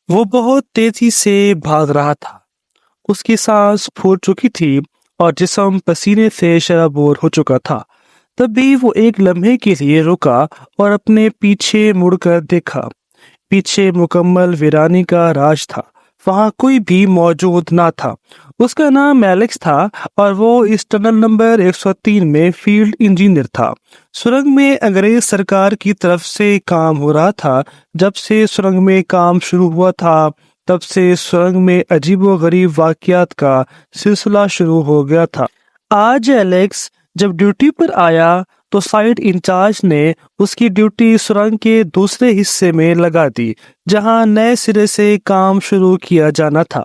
وہ بہت تیزی سے بھاگ رہا تھا۔ اس کی سانس پھول چکی تھی اور جسم پسینے سے شرابور ہو چکا تھا۔ تب بھی وہ ایک لمحے کے لیے رکا اور اپنے پیچھے مڑ کر دیکھا۔ پیچھے مکمل ویرانی کا راج تھا۔ وہاں کوئی بھی موجود نہ تھا۔ اس کا نام ایلیکس تھا اور وہ اس ٹنل نمبر 103 میں فیلڈ انجینئر تھا۔ سرنگ میں انگریز سرکار کی طرف سے کام ہو رہا تھا۔ جب سے سرنگ میں کام شروع ہوا تھا تب سے سرنگ میں عجیب و غریب واقعات کا سلسلہ شروع ہو گیا تھا۔ آج ایلیکس جب ڈیوٹی پر آیا تو سائٹ انچارج نے اس کی ڈیوٹی سرنگ کے دوسرے حصے میں لگا دی جہاں نئے سرے سے کام شروع کیا جانا تھا۔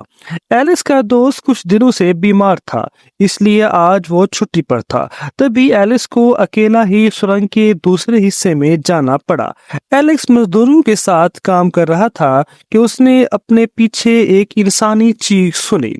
ایلیکس کا دوست کچھ دنوں سے بیمار تھا، اس لیے آج وہ چھٹی پر تھا۔ تبھی ایلیکس کو اکیلا ہی سرنگ کے دوسرے حصے میں جانا پڑا۔ ایلیکس مزدوروں کے ساتھ کام کر رہا تھا کہ اس نے اپنے پیچھے ایک انسانی چیخ سنی۔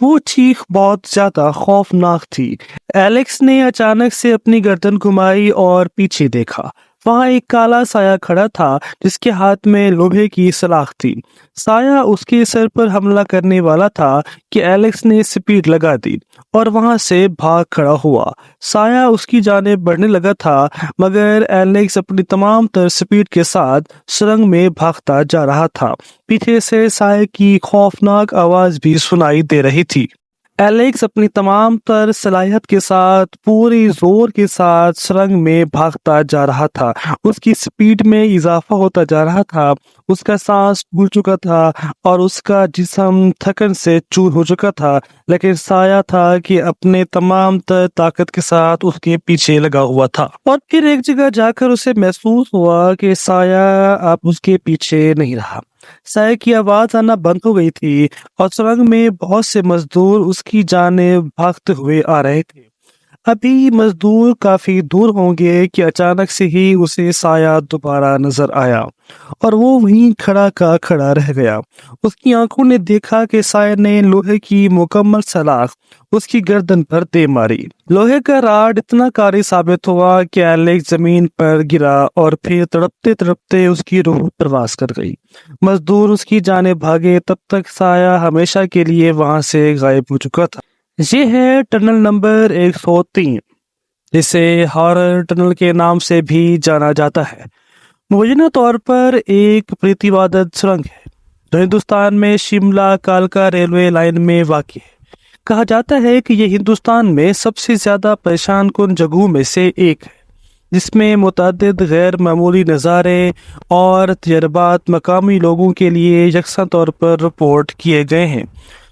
وہ چیخ بہت زیادہ خوفناک تھی۔ ایلیکس نے اچانک سے اپنی گردن گھمائی اور پیچھے دیکھا۔ وہاں ایک کالا سایہ کھڑا تھا جس کے ہاتھ میں لوہے کی سلاخ تھی۔ سایہ اس کے سر پر حملہ کرنے والا تھا کہ ایلیکس نے سپیڈ لگا دی اور وہاں سے بھاگ کھڑا ہوا۔ سایہ اس کی جانب بڑھنے لگا تھا مگر ایلیکس اپنی تمام تر سپیڈ کے ساتھ سرنگ میں بھاگتا جا رہا تھا۔ پیچھے سے سایہ کی خوفناک آواز بھی سنائی دے رہی تھی۔ ایلیکس اپنی تمام تر صلاحیت کے ساتھ پوری زور کے ساتھ سرنگ میں بھاگتا جا رہا تھا۔ اس کی سپیڈ میں اضافہ ہوتا جا رہا تھا۔ اس کا سانس پھول چکا تھا اور اس کا جسم تھکن سے چور ہو چکا تھا، لیکن سایہ تھا کہ اپنے تمام تر طاقت کے ساتھ اس کے پیچھے لگا ہوا تھا۔ اور پھر ایک جگہ جا کر اسے محسوس ہوا کہ سایہ اب اس کے پیچھے نہیں رہا۔ سایہ کی آواز آنا بند ہو گئی تھی اور سرنگ میں بہت سے مزدور اس کی جانب بھاگتے ہوئے آ رہے تھے۔ ابھی مزدور کافی دور ہوں گے کہ اچانک سے ہی اسے سایہ دوبارہ نظر آیا اور وہ وہیں کھڑا کا کھڑا رہ گیا۔ اس کی آنکھوں نے دیکھا کہ سایہ نے لوہے کی مکمل سلاخ اس کی گردن پر دے ماری۔ لوہے کا راڈ اتنا کاری ثابت ہوا کہ ایلیکس زمین پر گرا اور پھر تڑپتے تڑپتے اس کی روح پرواز کر گئی۔ مزدور اس کی جانب بھاگے، تب تک سایہ ہمیشہ کے لیے وہاں سے غائب ہو چکا تھا۔ یہ ہے ٹنل نمبر 103 جسے ہارر ٹنل کے نام سے بھی جانا جاتا ہے۔ مبینہ طور پر ایک پرتیوادت سرنگ ہے جو ہندوستان میں شملہ کالکا ریلوے لائن میں واقع ہے۔ کہا جاتا ہے کہ یہ ہندوستان میں سب سے زیادہ پریشان کن جگہوں میں سے ایک ہے جس میں متعدد غیر معمولی نظارے اور تجربات مقامی لوگوں کے لیے یکساں طور پر رپورٹ کیے گئے ہیں۔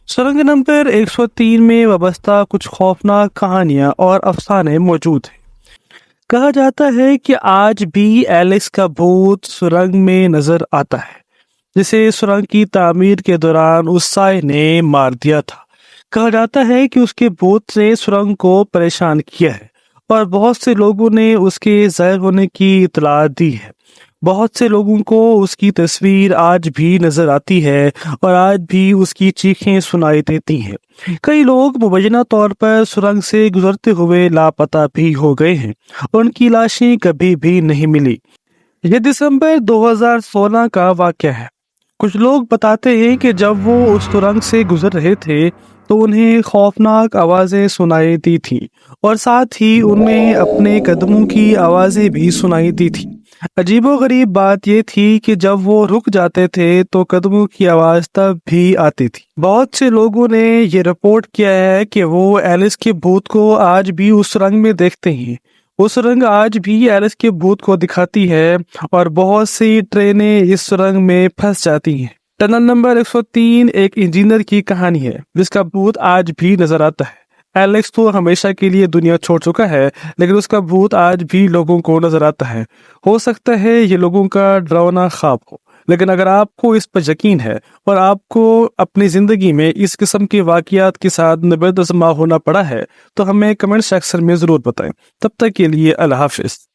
سرنگ نمبر 103 میں وابستہ کچھ خوفناک کہانیاں اور افسانے موجود ہیں۔ کہا جاتا ہے کہ آج بھی ایلیکس کا بھوت سرنگ میں نظر آتا ہے جسے سرنگ کی تعمیر کے دوران اس سائے نے مار دیا تھا۔ کہا جاتا ہے کہ اس کے بھوت نے سرنگ کو پریشان کیا ہے اور بہت سے لوگوں نے اس کے ظاہر ہونے کی اطلاع دی ہے۔ بہت سے لوگوں کو اس کی تصویر آج بھی نظر آتی ہے اور آج بھی اس کی چیخیں سنائی دیتی ہیں۔ کئی لوگ مبینہ طور پر سرنگ سے گزرتے ہوئے لاپتہ بھی ہو گئے ہیں اور ان کی لاشیں کبھی بھی نہیں ملی۔ یہ دسمبر 2016 کا واقعہ ہے۔ کچھ لوگ بتاتے ہیں کہ جب وہ اس سرنگ سے گزر رہے تھے تو انہیں خوفناک آوازیں سنائی دی تھیں اور ساتھ ہی انہیں اپنے قدموں کی آوازیں بھی سنائی دی تھیں۔ عجیب و غریب بات یہ تھی کہ جب وہ رک جاتے تھے تو قدموں کی آواز تب بھی آتی تھی۔ بہت سے لوگوں نے یہ رپورٹ کیا ہے کہ وہ ایلیکس کے بھوت کو آج بھی اس سرنگ میں دیکھتے ہیں۔ وہ سرنگ آج بھی ایلیکس کے بھوت کو دکھاتی ہے اور بہت سی ٹرینیں اس سرنگ میں پھنس جاتی ہیں۔ ٹنل نمبر 103 ایک انجینئر کی کہانی ہے جس کا بھوت آج بھی نظر آتا ہے۔ ایلیکس تو ہمیشہ کے لیے دنیا چھوڑ چکا ہے لیکن اس کا بھوت آج بھی لوگوں کو نظر آتا ہے۔ ہو سکتا ہے یہ لوگوں کا ڈراؤنا خواب ہو، لیکن اگر آپ کو اس پر یقین ہے اور آپ کو اپنی زندگی میں اس قسم کے واقعات کے ساتھ نبرد آزما ہونا پڑا ہے تو ہمیں کمنٹ سیکشن میں ضرور بتائیں۔ تب تک کے لیے اللہ حافظ۔